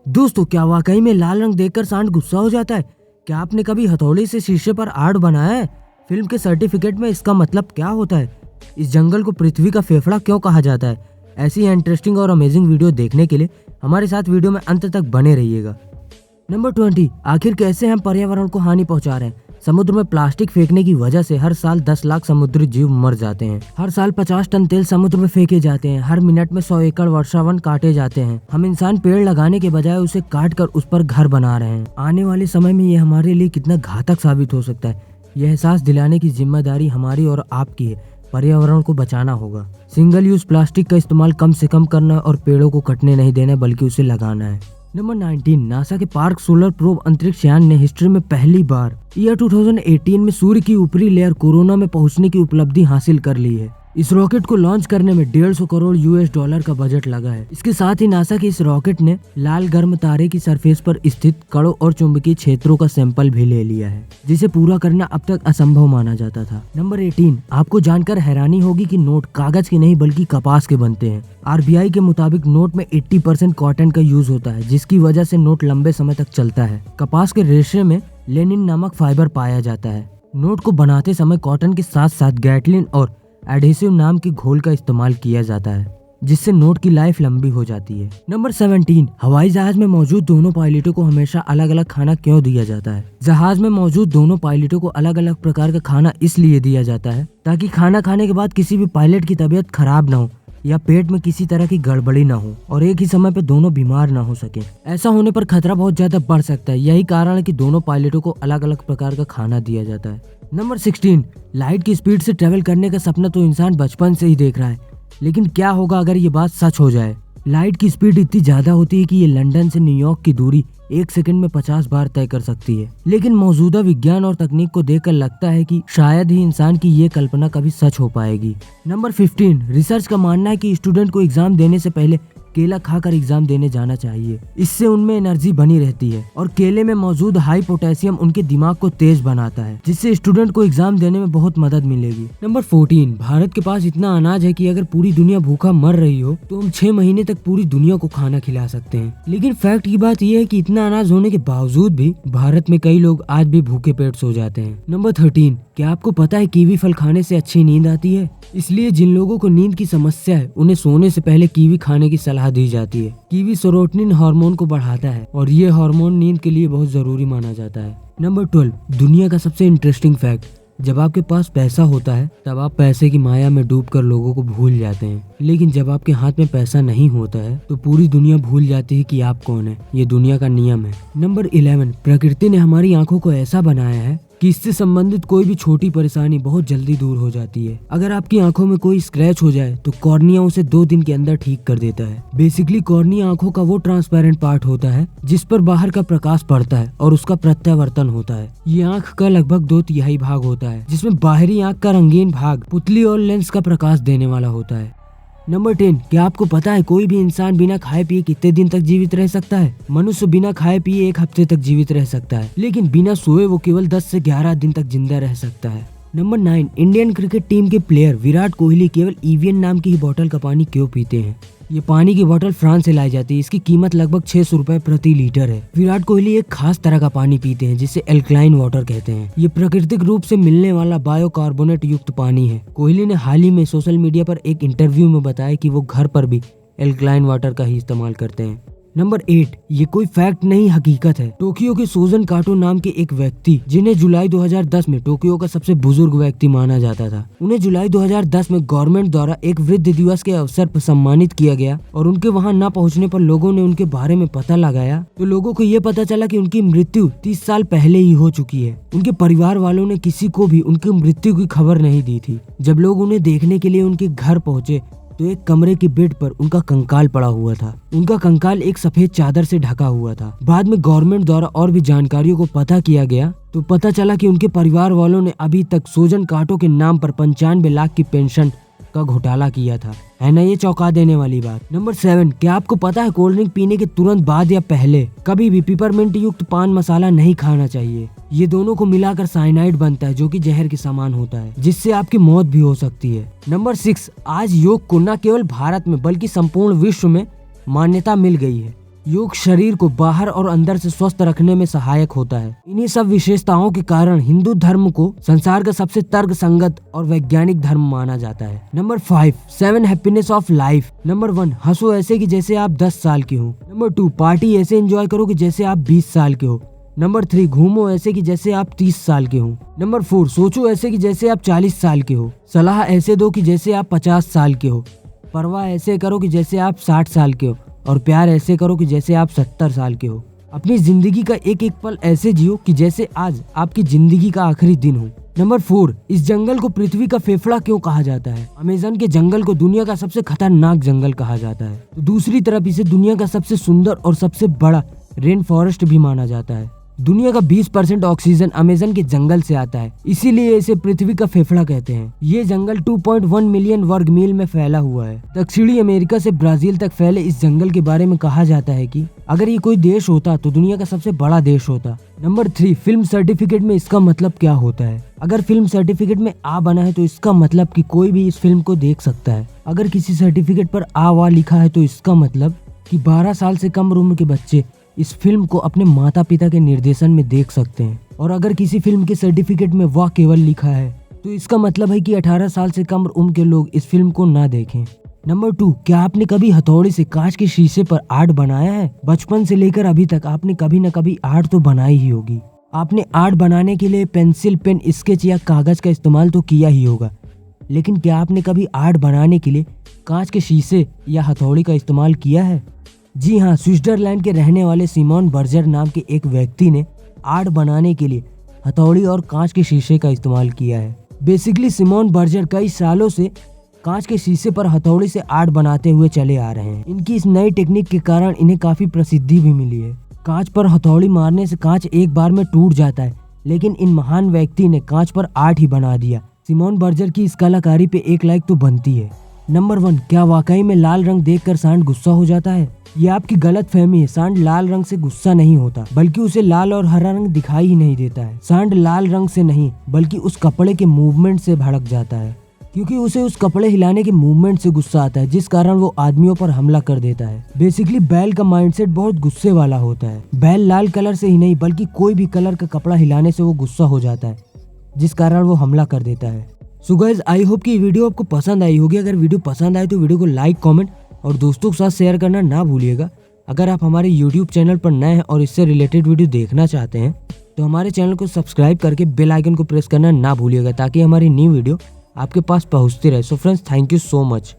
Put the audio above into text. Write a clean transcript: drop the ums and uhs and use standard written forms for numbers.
दोस्तों, क्या वाकई में लाल रंग देखकर सांड गुस्सा हो जाता है? क्या आपने कभी हथौड़े से शीशे पर आर्ट बनाया है? फिल्म के सर्टिफिकेट में इसका मतलब क्या होता है? इस जंगल को पृथ्वी का फेफड़ा क्यों कहा जाता है? ऐसी इंटरेस्टिंग और अमेजिंग वीडियो देखने के लिए हमारे साथ वीडियो में अंत तक बने रहिएगा। नंबर 20, आखिर कैसे हम पर्यावरण को हानि पहुंचा रहे हैं? समुद्र में प्लास्टिक फेंकने की वजह से हर साल 10 लाख समुद्री जीव मर जाते हैं। हर साल 50 टन तेल समुद्र में फेंके जाते हैं। हर मिनट में 100 एकड़ वर्षावन काटे जाते हैं। हम इंसान पेड़ लगाने के बजाय उसे काट कर उस पर घर बना रहे हैं। आने वाले समय में ये हमारे लिए कितना घातक साबित हो सकता है, यह एहसास दिलाने की जिम्मेदारी हमारी और आपकी है। पर्यावरण को बचाना होगा। सिंगल यूज प्लास्टिक का इस्तेमाल कम से कम करना और पेड़ों को कटने नहीं देना बल्कि उसे लगाना है। नंबर 19, नासा के पार्क सोलर प्रोब अंतरिक्ष यान ने हिस्ट्री में पहली बार ईयर 2018 में सूर्य की ऊपरी लेयर कोरोना में पहुंचने की उपलब्धि हासिल कर ली है। इस रॉकेट को लॉन्च करने में 150 करोड़ US$ का बजट लगा है। इसके साथ ही नासा के इस रॉकेट ने लाल गर्म तारे की सरफेस पर स्थित कणों और चुंबकीय क्षेत्रों का सैंपल भी ले लिया है, जिसे पूरा करना अब तक असंभव माना जाता था। नंबर 18, आपको जानकर हैरानी होगी कि नोट कागज के नहीं बल्कि कपास के बनते हैं। RBI के मुताबिक नोट में 80% कॉटन का यूज होता है, जिसकी वजह से नोट लंबे समय तक चलता है। कपास के रेशे में लेनिन नामक फाइबर पाया जाता है। नोट को बनाते समय कॉटन के साथ साथ गैटलिन और एडहेसिव नाम के घोल का इस्तेमाल किया जाता है, जिससे नोट की लाइफ लंबी हो जाती है। नंबर 17, हवाई जहाज में मौजूद दोनों पायलटों को हमेशा अलग अलग खाना क्यों दिया जाता है? जहाज में मौजूद दोनों पायलटों को अलग अलग प्रकार का खाना इसलिए दिया जाता है ताकि खाना खाने के बाद किसी भी पायलट की तबीयत खराब न हो या पेट में किसी तरह की गड़बड़ी न हो और एक ही समय पे दोनों बीमार न हो सके। ऐसा होने पर खतरा बहुत ज्यादा बढ़ सकता है। यही कारण है कि दोनों पायलटों को अलग अलग प्रकार का खाना दिया जाता है। नंबर 16, लाइट की स्पीड से ट्रेवल करने का सपना तो इंसान बचपन से ही देख रहा है, लेकिन क्या होगा अगर ये बात सच हो जाए? लाइट की स्पीड इतनी ज्यादा होती है कि ये लंदन से न्यूयॉर्क की दूरी 1 सेकंड में 50 बार तय कर सकती है। लेकिन मौजूदा विज्ञान और तकनीक को देखकर लगता है कि शायद ही इंसान की ये कल्पना कभी सच हो पाएगी। नंबर 15, रिसर्च का मानना है कि स्टूडेंट को एग्जाम देने से पहले केला खाकर एग्जाम देने जाना चाहिए। इससे उनमें एनर्जी बनी रहती है और केले में मौजूद हाई पोटेशियम उनके दिमाग को तेज बनाता है, जिससे स्टूडेंट को एग्जाम देने में बहुत मदद मिलेगी। नंबर 14, भारत के पास इतना अनाज है कि अगर पूरी दुनिया भूखा मर रही हो तो हम 6 महीने तक पूरी दुनिया को खाना खिला सकते हैं। लेकिन फैक्ट की बात यह है कि इतना अनाज होने के बावजूद भी भारत में कई लोग आज भी भूखे पेट सो जाते हैं। नंबर 13, क्या आपको पता है कीवी फल खाने से अच्छी नींद आती है? इसलिए जिन लोगों को नींद की समस्या है उन्हें सोने से पहले कीवी खाने की सलाह दी जाती है। कीवी सेरोटोनिन हार्मोन को बढ़ाता है और ये हार्मोन नींद के लिए बहुत जरूरी माना जाता है। नंबर 12, दुनिया का सबसे इंटरेस्टिंग फैक्ट, जब आपके पास पैसा होता है तब आप पैसे की माया में डूबकर लोगों को भूल जाते हैं, लेकिन जब आपके हाथ में पैसा नहीं होता है तो पूरी दुनिया भूल जाती है कि आप कौन है। ये दुनिया का नियम है। नंबर 11, प्रकृति ने हमारी आंखों को ऐसा बनाया है कि इससे संबंधित कोई भी छोटी परेशानी बहुत जल्दी दूर हो जाती है। अगर आपकी आंखों में कोई स्क्रैच हो जाए तो कॉर्निया उसे 2 दिन के अंदर ठीक कर देता है। बेसिकली कॉर्निया आंखों का वो ट्रांसपेरेंट पार्ट होता है जिस पर बाहर का प्रकाश पड़ता है और उसका प्रत्यावर्तन होता है। ये आंख का लगभग 2/3 भाग होता है, जिसमें बाहरी आंख का रंगीन भाग पुतली और लेंस का प्रकाश देने वाला होता है। नंबर 10, क्या आपको पता है कोई भी इंसान बिना खाए पिए कितने दिन तक जीवित रह सकता है? मनुष्य बिना खाए पिए 1 हफ्ते तक जीवित रह सकता है, लेकिन बिना सोए वो केवल 10 से 11 दिन तक जिंदा रह सकता है। नंबर 9, इंडियन क्रिकेट टीम के प्लेयर विराट कोहली केवल एवियन नाम की ही बोतल का पानी क्यों पीते हैं? ये पानी की बोतल फ्रांस से लाई जाती है। इसकी कीमत लगभग 600 रुपए प्रति लीटर है। विराट कोहली एक खास तरह का पानी पीते हैं जिसे एल्कलाइन वाटर कहते हैं। ये प्राकृतिक रूप से मिलने वाला बायोकार्बोनेट युक्त पानी है। कोहली ने हाल ही में सोशल मीडिया पर एक इंटरव्यू में बताया कि वो घर पर भी एल्कलाइन वाटर का ही इस्तेमाल करते हैं। नंबर 8, ये कोई फैक्ट नहीं हकीकत है। टोक्यो के सोजन काटो नाम के एक व्यक्ति, जिन्हें जुलाई 2010 में टोक्यो का सबसे बुजुर्ग व्यक्ति माना जाता था, उन्हें जुलाई 2010 में गवर्नमेंट द्वारा एक वृद्ध दिवस के अवसर पर सम्मानित किया गया और उनके वहां न पहुंचने पर लोगों ने उनके बारे में पता लगाया तो लोगों को ये पता चला कि उनकी मृत्यु 30 साल पहले ही हो चुकी है। उनके परिवार वालों ने किसी को भी उनकी मृत्यु की खबर नहीं दी थी। जब लोग उन्हें देखने के लिए उनके घर पहुंचे तो एक कमरे के बेड पर उनका कंकाल पड़ा हुआ था। उनका कंकाल एक सफेद चादर से ढका हुआ था। बाद में गवर्नमेंट द्वारा और भी जानकारियों को पता किया गया तो पता चला कि उनके परिवार वालों ने अभी तक सोजन काटो के नाम पर 95 लाख की पेंशन का घोटाला किया था। है ना ये चौंका देने वाली बात। नंबर 7, क्या आपको पता है कोल्ड ड्रिंक पीने के तुरंत बाद या पहले कभी भी पिपरमिंट युक्त पान मसाला नहीं खाना चाहिए? ये दोनों को मिलाकर साइनाइड बनता है जो कि जहर के समान होता है, जिससे आपकी मौत भी हो सकती है। नंबर 6, आज योग को न केवल भारत में बल्कि संपूर्ण विश्व में मान्यता मिल गई है। योग शरीर को बाहर और अंदर से स्वस्थ रखने में सहायक होता है। इन्हीं सब विशेषताओं के कारण हिंदू धर्म को संसार का सबसे तर्क संगत और वैज्ञानिक धर्म माना जाता है। Number 5, 7 happiness of life. Number 1, हंसो ऐसे कि जैसे आप 10 साल के हो। नंबर 2, पार्टी ऐसे एंजॉय करो कि जैसे आप 20 साल के हो। नंबर 3, घूमो ऐसे कि जैसे आप 30 साल के हो। नंबर 4, सोचो ऐसे कि जैसे आप 40 साल के हो। सलाह ऐसे दो कि जैसे आप 50 साल के हो। परवाह ऐसे करो कि जैसे आप 60 साल के हो। और प्यार ऐसे करो कि जैसे आप 70 साल के हो। अपनी जिंदगी का एक एक पल ऐसे जियो कि जैसे आज आपकी जिंदगी का आखिरी दिन हो। नंबर 4, इस जंगल को पृथ्वी का फेफड़ा क्यों कहा जाता है? अमेज़न के जंगल को दुनिया का सबसे खतरनाक जंगल कहा जाता है, तो दूसरी तरफ इसे दुनिया का सबसे सुंदर और सबसे बड़ा रेन फॉरेस्ट भी माना जाता है। दुनिया का 20% ऑक्सीजन अमेज़न के जंगल से आता है, इसीलिए इसे पृथ्वी का फेफड़ा कहते हैं। ये जंगल 2.1 मिलियन वर्ग मील में फैला हुआ है। दक्षिणी अमेरिका से ब्राजील तक फैले इस जंगल के बारे में कहा जाता है कि अगर ये कोई देश होता तो दुनिया का सबसे बड़ा देश होता। नंबर 3, फिल्म सर्टिफिकेट में इसका मतलब क्या होता है? अगर फिल्म सर्टिफिकेट में आ बना है तो इसका मतलब कि कोई भी इस फिल्म को देख सकता है। अगर किसी सर्टिफिकेट पर आ वा लिखा है तो इसका मतलब कि 12 साल से कम उम्र के बच्चे इस फिल्म को अपने माता पिता के निर्देशन में देख सकते हैं। और अगर किसी फिल्म के सर्टिफिकेट में वाह केवल लिखा है तो इसका मतलब है कि 18 साल से कम उम्र के लोग इस फिल्म को ना देखें। नंबर 2, क्या आपने कभी हथौड़े से कांच के शीशे पर आर्ट बनाया है? बचपन से लेकर अभी तक आपने कभी न कभी आर्ट तो बनाई ही होगी। आपने आर्ट बनाने के लिए पेंसिल, पेन, स्केच या कागज का इस्तेमाल तो किया ही होगा, लेकिन क्या आपने कभी आर्ट बनाने के लिए कांच के शीशे या हथौड़ी का इस्तेमाल किया है? जी हाँ, स्विट्जरलैंड के रहने वाले सिमोन बर्जर नाम के एक व्यक्ति ने आर्ट बनाने के लिए हथौड़ी और कांच के शीशे का इस्तेमाल किया है। बेसिकली सिमोन बर्जर कई सालों से कांच के शीशे पर हथौड़ी से आर्ट बनाते हुए चले आ रहे हैं। इनकी इस नई टेक्निक के कारण इन्हें काफी प्रसिद्धि भी मिली है। कांच पर हथौड़ी मारने से कांच एक बार में टूट जाता है, लेकिन इन महान व्यक्ति ने कांच पर आर्ट ही बना दिया। सिमोन बर्जर की इस कलाकारी पे एक लाइक तो बनती है। नंबर 1, क्या वाकई में लाल रंग देखकर सांड गुस्सा हो जाता है? ये आपकी गलत फहमी है। सांड लाल रंग से गुस्सा नहीं होता, बल्कि उसे लाल और हरा रंग दिखाई ही नहीं देता है। सांड लाल रंग से नहीं, बल्कि उस कपड़े के मूवमेंट से भड़क जाता है, क्योंकि उसे उस कपड़े हिलाने के मूवमेंट से गुस्सा आता है, जिस कारण वो आदमियों पर हमला कर देता है। बेसिकली बैल का माइंडसेट बहुत गुस्से वाला होता है। बैल लाल कलर से ही नहीं, बल्कि कोई भी कलर का कपड़ा हिलाने से वो गुस्सा हो जाता है, जिस कारण वो हमला कर देता है। सो गाइस, आई होप कि वीडियो आपको पसंद आई होगी। अगर वीडियो पसंद आए तो वीडियो को लाइक, कमेंट और दोस्तों के साथ शेयर करना ना भूलिएगा। अगर आप हमारे YouTube चैनल पर नए हैं और इससे रिलेटेड वीडियो देखना चाहते हैं तो हमारे चैनल को सब्सक्राइब करके बेल आइकन को प्रेस करना ना भूलिएगा, ताकि हमारी न्यू वीडियो आपके पास पहुंचती रहे। So friends, thank you so much.